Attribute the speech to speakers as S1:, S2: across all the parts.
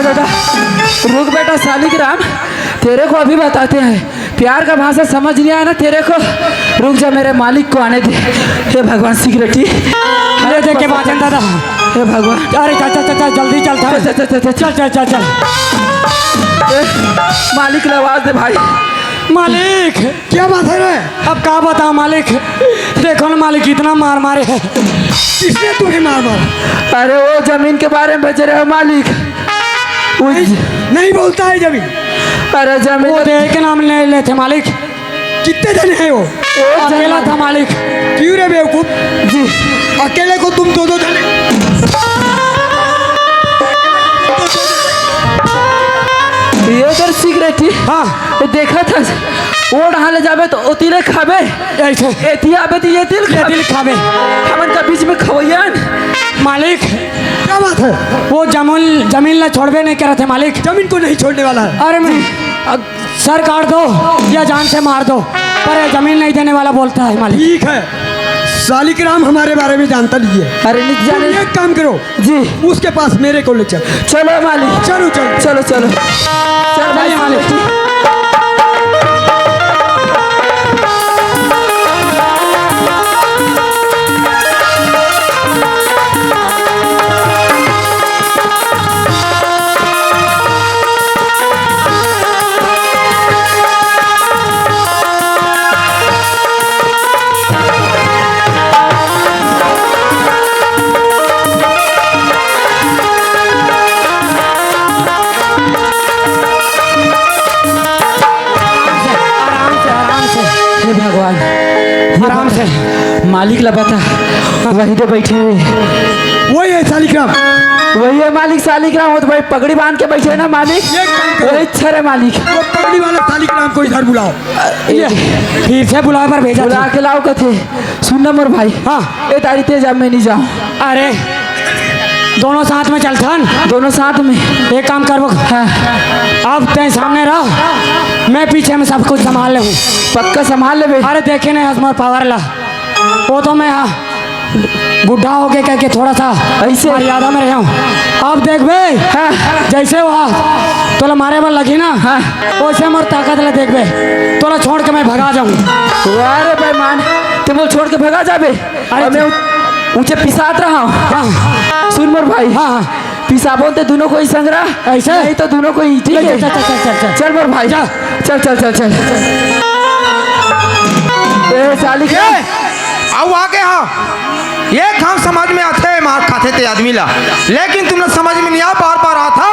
S1: दादा रुक बेटा शालिग्राम, तेरे को अभी बताते हैं। प्यार का भाषा समझ नहीं आया ना तेरे को, रुक जा मेरे मालिक को आने दे। हे भगवान सिगरेटी,
S2: अरे देखे बाजन दादा,
S1: हे भगवान,
S2: अरे चल चल चल जल्दी चल
S1: चल चल चल
S2: चल चल चल चल।
S1: मालिक की आवाज दे भाई।
S2: मालिक क्या बात है रे? अब क्या बताओ मालिक, देखो ना मालिक इतना मार मारे है। किसने तुम्हें मार मारा?
S1: अरे वो जमीन के बारे में बच रहे हो मालिक।
S2: नहीं बोलता है जमीन।
S1: अरे जमीन
S2: वो दे के नाम ले लेते मालिक। कितने जने हैं वो? अकेला था मालिक। क्यों रे बेवकूफ
S1: जी,
S2: अकेले को तुम दो जने?
S1: ये उधर सिगरेटी,
S2: हाँ
S1: देखा था वो ढाले जाबे तो ओतिले खाबे,
S2: ऐसे
S1: एती आबे तो ये तिल
S2: खाबे
S1: हमन का बीच में खवैयन।
S2: मालिक क्या बात है? वो जमीन ला छोड़बे नहीं कर रहे थे मालिक। जमीन को नहीं छोड़ने वाला है। अरे मैं सर काट दो या जान से मार दो, पर जमीन नहीं देने वाला बोलता है मालिक। ठीक है, शालिग्राम हमारे बारे में जानता नहीं है।
S1: अरे नहीं जाने,
S2: एक काम करो
S1: जी,
S2: उसके पास मेरे को ले चल।
S1: चलो मालिक,
S2: चलो चलो
S1: चलो चलो चल भाई मालिक। भगवान
S2: आराम से
S1: मालिक ला बता, वही तो बैठे हुए।
S2: वही है शालिग्राम,
S1: वही है मालिक शालिग्राम। हो तो भाई पगड़ी बांध के बैठे है ना मालिक, वही छरे मालिक।
S2: वो पगड़ी वाला शालिग्राम को इधर बुलाओ। फिर से बुला पर भेजा,
S1: बुला के लाओ कथे। सुन मोर भाई,
S2: हाँ
S1: ए तारी तेज अब मैं नहीं जाऊँ।
S2: अरे दोनों साथ में चल थन,
S1: दोनों साथ में।
S2: एक काम कर,
S1: हाँ।
S2: अब तय सामने रहो, मैं पीछे में सब कुछ संभाल ले हूँ।
S1: पक्का संभाल ले।
S2: अरे देखे नहीं हसमर पावर ला, वो तो मैं बुढ़ा हो गए कह के थोड़ा सा
S1: ऐसे
S2: मर्यादा में रहा हूँ। अब देख बे,
S1: हाँ।
S2: जैसे वहाँ तोला मारे बल लगी ना,
S1: हाँ।
S2: वैसे मोर ताकत ले देख बे, तोला छोड़ के मैं भगा जाऊँ।
S1: अरे भाई मान, तुम छोड़ के भगा जाबे? अरे मैं ऊंचे पिसात रहा हूँ।
S2: हाँ
S1: सुन मोर भाई,
S2: हाँ
S1: पिसा बोलते दोनों को ही संग्रह,
S2: ऐसे
S1: नहीं तो दोनों को ही। ठीक है,
S2: चल चल चल चल
S1: चल मोर भाई,
S2: जा।
S1: चल चल चल चल। शालिग्राम
S3: आओ आगे। हाँ ये काम समझ में आते है, मार खाते थे आदमी ला, लेकिन तुमने समझ में नहीं आ। बार बार आता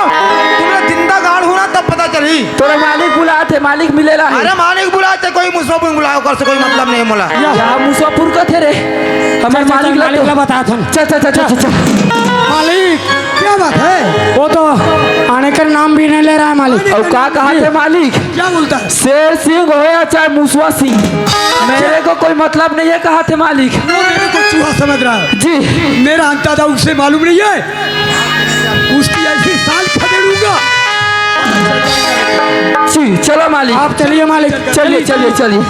S3: तुमने जिंदा गाड़ होना तब पता चली।
S1: तोरा मालिक बुलाते, मालिक मिलेला है।
S3: अरे मालिक बुलाते, कोई मुसाफिर बुलाओ कर से कोई मतलब नहीं मोला।
S1: यहाँ मुसाफिर का थे रे, हमारे मालिक
S2: ला बता थन।
S1: चल चल चल चल चल।
S2: मालिक क्या बात है? वो तो आने का नाम भी नहीं ले रहा है मालिक।
S1: और क्या कहा थे मालिक?
S2: क्या बोलता है?
S1: शेर सिंह हो या चाहे मुसवा सिंह, मेरे को कोई मतलब नहीं है, कहा थे मालिक।
S2: वो मेरे को चूहा समझ रहा है
S1: जी।
S2: मेरा अंदाजा उससे मालूम नहीं है, उसकी ऐसी साल खदेड़ूंगा।
S1: जी चलो मालिक,
S2: आप चलिए मालिक,
S1: चलिए चलिए चलिए।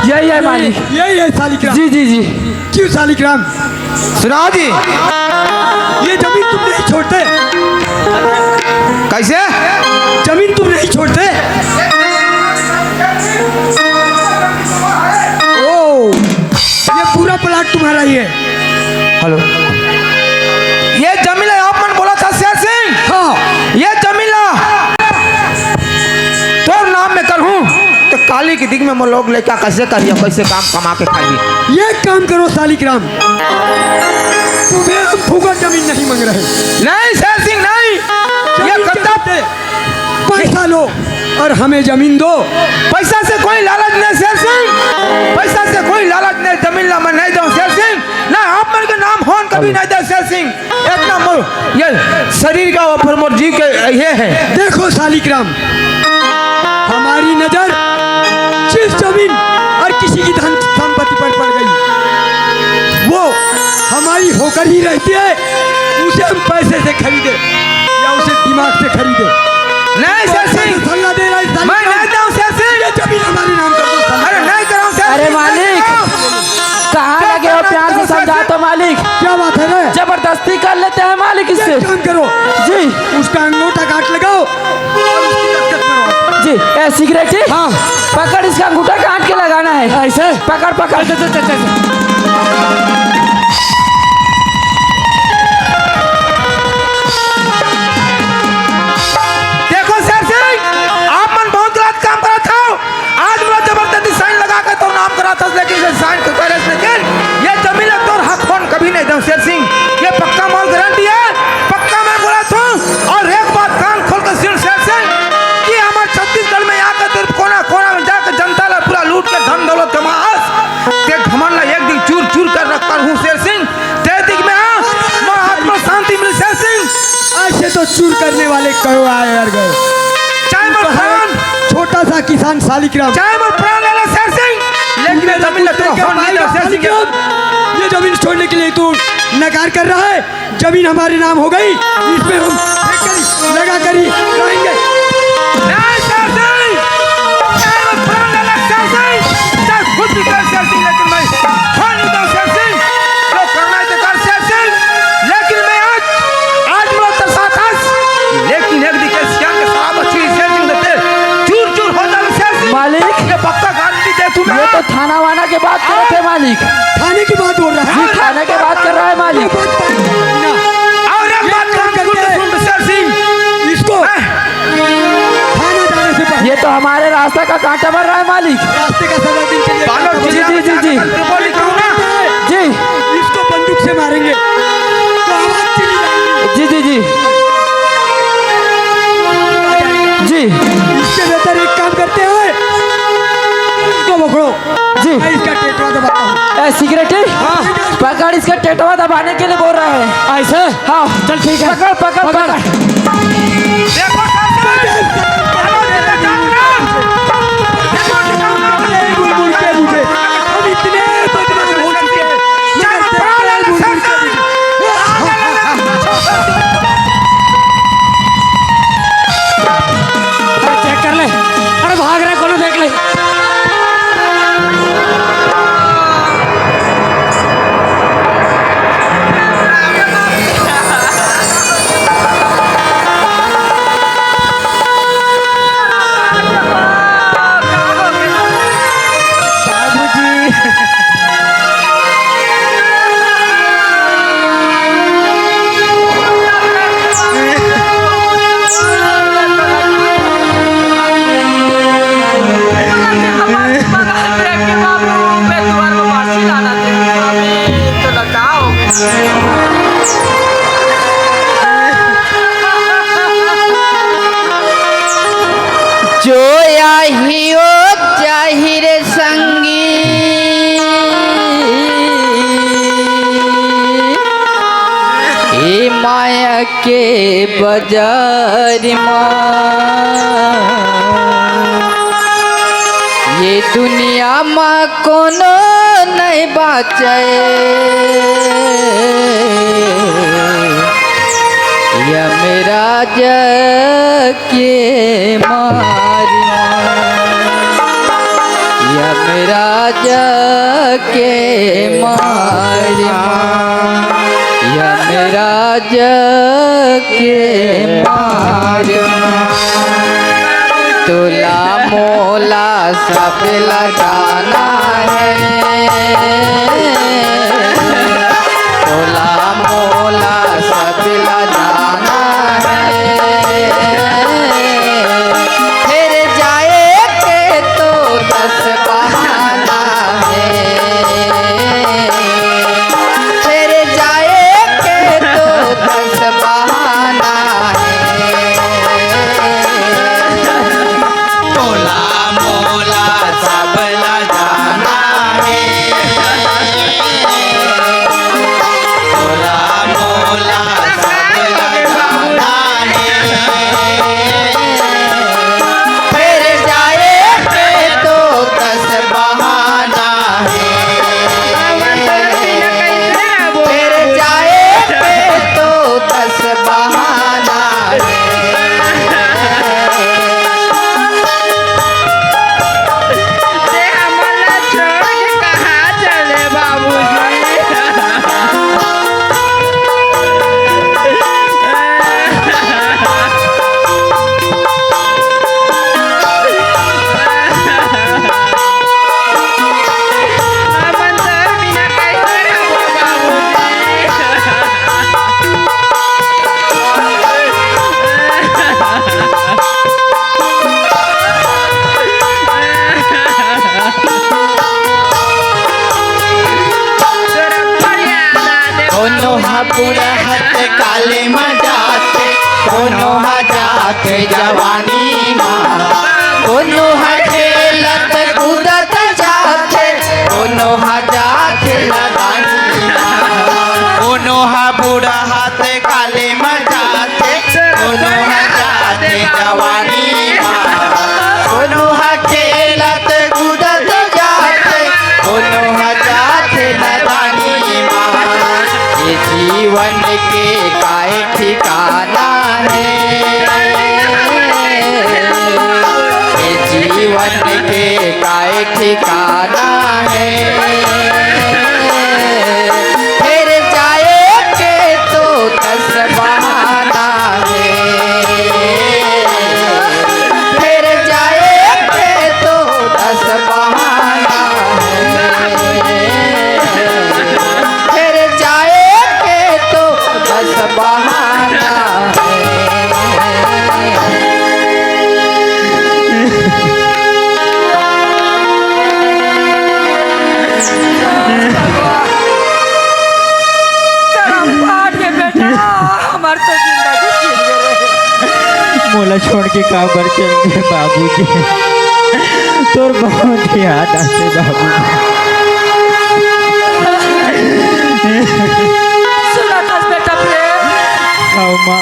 S1: यही है मालिक,
S2: यही है शालिग्राम।
S1: जी जी जी।
S2: क्यों शालिग्राम?
S3: सुना जी,
S2: ये जमीन तुम नहीं छोड़ते?
S3: कैसे
S2: जमीन तुम नहीं छोड़ते? ओ, ये पूरा प्लाट तुम्हारा ही है।
S3: हेलो, ये जमीला आप मन बोला था शेर सिंह।
S2: हाँ
S3: ये जमीला तो नाम में कर हूँ तो काली की दिग में वो लोग लेकर कैसे करिए, कैसे काम कमा के खाइए।
S2: ये काम करो शालिग्राम, तुम्हें हम फुकट जमीन नहीं मांग रहे।
S3: नहीं शेर सिंह नहीं, ये कद्दाप।
S2: पैसा लो और हमें जमीन दो।
S3: पैसा से कोई लालच नहीं शेर सिंह, पैसा से कोई लालच नहीं। जमीन ला मैं नहीं दूं शेर सिंह, ना आप मन के नाम होन कभी नहीं दे शेर सिंह। इतना मोर ये शरीर का ऊपर मोर जी के ये है।
S2: देखो शालिग्राम, हमारी नजर जिस जमीन और किसी की धन संपत्ति पर पड़ गई, वो हमारी होकर ही रहती है। उसे हम पैसे से खरीदे या उसे दिमाग से खरीदे।
S3: नहीं शेर सिंह,
S2: सल्ला दे रहा है,
S3: मैं नहीं दूं शेर सिंह।
S2: ये जमीन हमारे नाम कर दो।
S3: अरे नहीं कराऊं शेर
S1: अरे
S3: सिंह,
S1: मालिक कहाँ लगे हो? प्यार से समझा तो मालिक।
S2: क्या बात है रे?
S1: जबरदस्ती कर लेते हैं मालिक इससे।
S2: एक काम करो,
S1: जी
S2: उसका अंगूठा काट लगाओ और उसकी दस्तक मरवाओ।
S1: जी। ए सिगरेट ही?
S2: हाँ।
S1: पकड़, इसका अंगूठा काट के लगाना है।
S2: ऐसे
S1: पकड़ पकड़।
S3: देखो शेर सिंह, आप मन बहुत गलत काम करा था। आज मैं जबरदस्ती साइन लगा के तो नाम करा था, लेकिन ये साइन तो करे, लेकिन ये जमीन है तो हाथ फोन कभी नहीं दूं शेर सिंह। ये पक्का माल गारंटी है, पक्का मैं बोला था। और एक बात कान खोल कर सुन शेर सिंह, कि हमारे छत्तीसगढ़ में आकर तेरे कोना कोना में जाकर जनता ला पूरा लूट के धन दौलत कमास ते घमंड ला एक दिन चूर चूर कर रखा हूँ शेर सिंह। ते दिख में आ मैं आत्मा शांति मिली शेर सिंह।
S2: ऐसे तो चूर करने वाले कहो आए यार गए।
S3: चाहे मैं प्राण,
S2: छोटा सा किसान शालिग्राम,
S3: चाहे मैं प्राण ले लो शेर सिंह, लेकिन ये जमीन लगता है फोन नहीं दो शेर सिंह के।
S2: ये जमीन छोड़ने के लिए तू नकार कर रहा है। जमीन हमारे नाम हो गई, इसमें हम फेंक कर लगा कर ही रहेंगे।
S3: नहीं शेर सिंह, चाहे मैं प्राण ले लो शेर सिंह, चाहे खुद भी कर शेर सिंह, लेकिन मैं फोन नहीं दो शेर सिंह। जो करना है तो कर शेर सिंह, लेकिन मैं आज मैं तेरे साथ हंस, लेकिन एक दिन के सियान के शराब अच्छी शेर सिंह देते चूर चूर हो जाए शेर सिंह।
S1: मालिक,
S3: ये पक्का गारंटी दे तू
S1: ये तो थाना वाना के बात कर रहे थे मालिक।
S2: थाने की बात बोल रहा
S1: जी
S2: है।
S1: थाने के बात कर रहा है मालिक।
S3: और एक बात कान खोल के सुन शेर सिंह,
S2: इसको थाना जाने से पहले
S1: ये तो हमारे रास्ता का कांटा भर रहा है मालिक।
S2: रास्ते का सजा दिन के लिए
S3: बालों
S1: जी, जी, जी, जी।
S3: बोली क्यों ना?
S1: जी
S2: इसको बंदूक से मारेंगे तो आवाज चली जाएगी।
S1: जी जी जी जी
S2: इससे बेहतर एक काम करते हैं, इसको पकड़ो,
S1: जी।
S2: मैं इसका टेटवा दबाता हूँ।
S1: ए सिगरेट ही? पकड़, इसका टेटवा दबाने के लिए बोल रहा है।
S2: ऐसे
S1: हाँ चल ठीक है। पकड़ पकड़ पकड़।
S3: देखो शेर सिंह, बालों से जाना। देखो ठिकाना नहीं।
S2: बुलबुल के मुझे हम इतने बदनाम हो चुके हैं।
S3: चाहे मैं प्राण ले लो शेर सिंह,
S2: अरे चेक कर ले, अरे भाग रहा है, कोनो देख ले।
S4: जो आहियो जाहिर संगी ए माया के बाजार ये दुनिया में कोनो नहीं बाचे या मेरा के मारिया या मेरा के मारिया या मेरा के मारिया तुला मोला सब लगाना है तोला मोला सब लगाना है फिर जाए के तो 10 बहाना है फिर जाए के तो 10 बहाना है तोला मोला सब लगाना है जवानी माँ दोनों खेलत कूदत जाते दोनों जाते लगानी दोनों बूढ़ा हाथ काले मजाते दोनों जाते जवानी माँ दोनों खेलत कूदत जाते दोनों जाते लगानी माँ ये जीवन के काय ठिकाना है ये जीवन के काय ठिकाना है फिर जाए के तो दस बहाना है फिर जाए के तो दस बहाना है फिर जाए के तो दस बहाना
S1: हमार तो जिंदगी छीन गए।
S2: मोला छोड़ के का बर चल गए बाबूजी तोर बहुत याद आते बाबूजी
S1: सुना दस बेटा प्रेम
S2: आओ माँ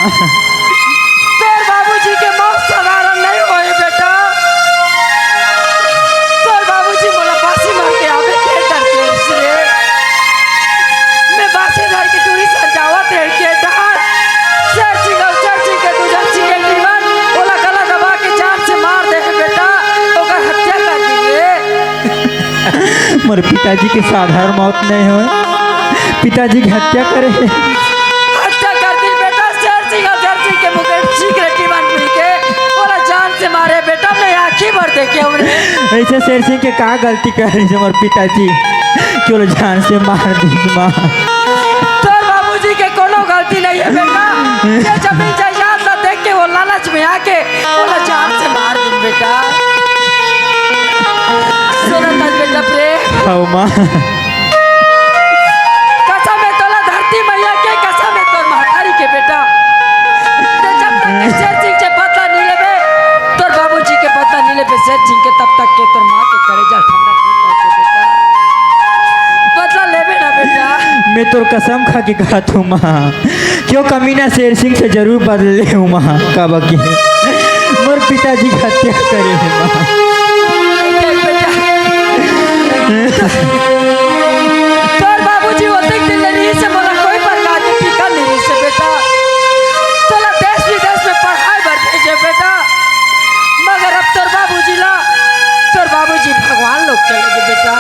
S1: तेरे बाबूजी के मौत साधारण नहीं होए बेटा तोर बाबूजी मोला फांसी मार के आवे के डर के इसलिए मैं बासी धर के टूरी सजावत है के डर चर्ची के दूसर चिकन दीवान ओला गला दबा के जान से मार दे बेटा ओकर हत्या कर दिए
S2: मोर पिताजी के साधारण मौत नहीं हो पिताजी की हत्या करे
S1: हत्या कर दी बेटा चर्ची के मुके सिगरेट दीवान पी के ओला जान से मारे बेटा मैं आंखें भर देखे हमने
S2: ऐसे शेर सिंह के का गलती कर रही है मोर पिताजी क्यों जान से मार दी माँ
S1: तोर बाबूजी के कोनो गलती नहीं है बेटा ये जमीन जायदाद ना देख के वो लालच में आके ओला जान से मार दी बेटा सुनो ना बेटा प्रेम
S2: आओ माँ
S1: कसम है तोला धरती मैया के कसम है तोर महतारी के बेटा ते जब तक के शेर सिंह से बदला नहीं लेबे तोर बाबूजी के बदला नहीं लेबे शेर सिंह के तब तक के तोर माँ के कलेजा ठंडा नहीं पहुंचे बेटा बदला लेबे ना बेटा
S2: मैं तोर कसम खा के कहा तू माँ क्यों कमीना शेर सिंह से जरूर बदले हूँ माँ कब की मोर पिताजी की हत्या करे है माँ
S1: तोर बाबूजी होते दिन नहीं से बोला कोई प्रकार की फिकर नहीं से बेटा तोला देश विदेश में पढ़ाई भर भेजे बेटा मगर अब तोर बाबूजी भगवान लोग चले गए बेटा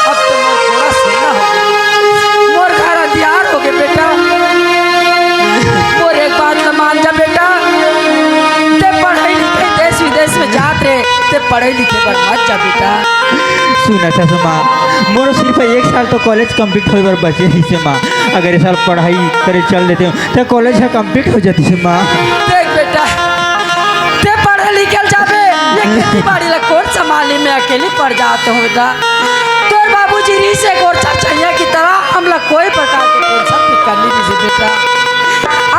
S1: अब तो मोर थोड़ा सुनना हो गया मोर घर अंधियार हो गए बेटा मोर एक बात न मान जा बेटा ते पढ़ाई लिखे देश विदेश में जात रहे ते पढ़े लिखे पर मत जा बेटा
S2: सुना था माँ मोर सिर्फ 1 साल तो कॉलेज कंप्लीट होए बर बचे ही से माँ अगर इस साल पढ़ाई करे चल देते हो तो कॉलेज है कंप्लीट हो जाती से माँ
S1: देख बेटा ते पढ़े लिखल जाबे ये खेती बाड़ी ला कौन संभालने में अकेली पड़ जाते हो बेटा तोर बाबूजी री से गोरछा चाहिए की तरह हम लोग कोई प्रकार के टेंशन भी करनी नहीं बेटा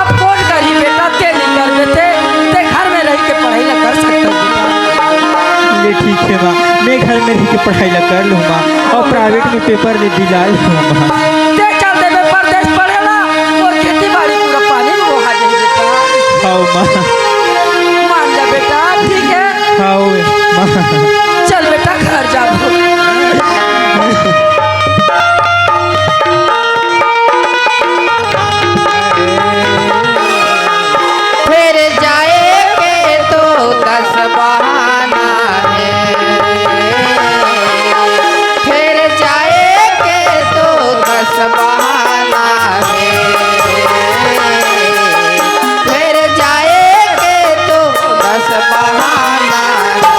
S1: अब कौन करी बेटा ते नहीं कर देते ते घर में रह के पढ़ाई ला कर सकते हो बेटा
S2: ले ठीक है माँ मैं घर में रह के पढ़ाई ला कर लूँ माँ और प्राइवेट में पेपर दे दिला लूँ माँ
S1: ते चल दे परदेश पढ़ेला और खेती बाड़ी पूरा पानी में बहा जाए बेटा
S2: आओ माँ
S1: मान जा बेटा ठीक है
S2: आओ माँ
S1: चल बेटा घर जाओ
S4: फिर जाएंगे तो 10 बहाना है फिर जाएंगे तो 10 बहाना है फिर जाएंगे तो 10 बहाना है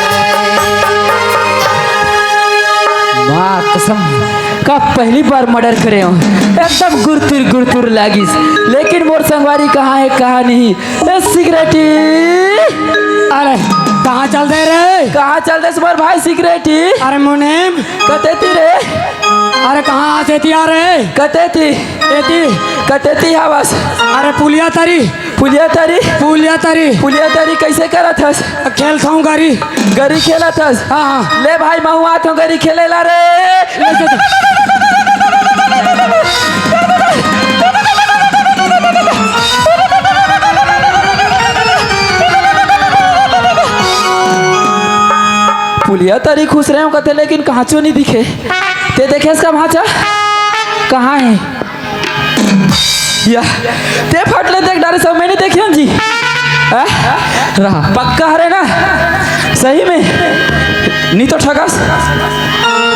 S1: माँ कसम कब पहली बार मर्डर करे हो एकदम गुरतुर लागिस लेकिन मोर संगवारी कहाँ है कहाँ नहीं ए सिगरेटी
S2: अरे कहाँ चल दे रे
S1: कहाँ चल दे सुबर भाई सिगरेटी
S2: अरे मुनीम
S1: कहते रे
S2: अरे कहाँ से थी आ रहे
S1: कते थी
S2: एती
S1: कते थी आवाज
S2: अरे पुलिया तारी
S1: पुलिया तारी
S2: पुलिया तारी
S1: पुलिया तारी कैसे करत हस
S2: खेल खाऊं गारी
S1: गरी खेलत हस
S2: हाँ हाँ
S1: ले भाई महुआ तो गरी खेलेला रे पुलिया तारी खुश रहे हो कते लेकिन कहाचो नहीं दिखे ते देखे इसका भाचा कहाँ है या ते फट ले देख डारे सब मैंने देखे जी रहा पक्का हरे ना सही में नहीं तो ठगस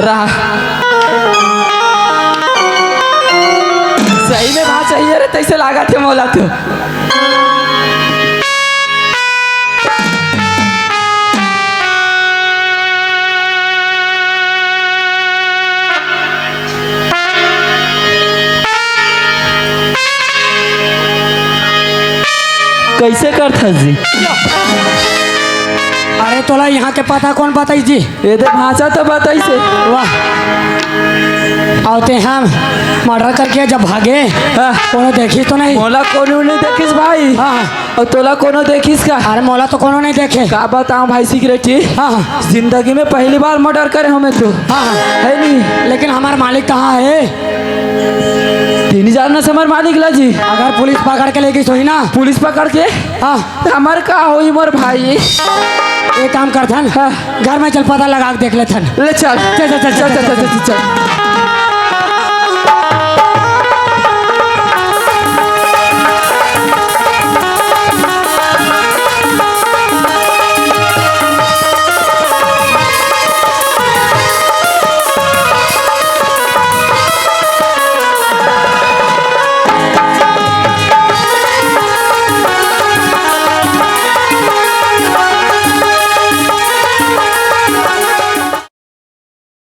S1: रहा सही में वहाँ चाहिए रे तैसे लागा थे मौला तो कैसे करता जी
S2: अरे तोला यहाँ के पता कौन बताई जी
S1: ये दे भाषा तो बताई से
S2: वाह आते हम मर्डर करके जब भागे कोनो देखी तो नहीं
S1: मोला कोनो नहीं देखिस भाई
S2: हाँ
S1: और तोला कोनो देखिस का
S2: अरे मौला तो कोनो नहीं देखे
S1: का बताऊं भाई सिगरेटी
S2: हाँ हाँ
S1: जिंदगी में पहली बार मर्डर करे हमें तो
S2: हाँ
S1: है नहीं
S2: लेकिन हमारा मालिक कहाँ है
S1: 3000 न समर मालिक ला जी
S2: अगर पुलिस पकड़ के लेगी सोई ना
S1: पुलिस पकड़ के
S2: हाँ
S1: हमार का होई मोर भाई
S2: एक काम करथन
S1: हाँ।
S2: घर में चल पता लगा के देख लेथन
S1: ले चल
S2: चल चल चल चल चल
S1: चल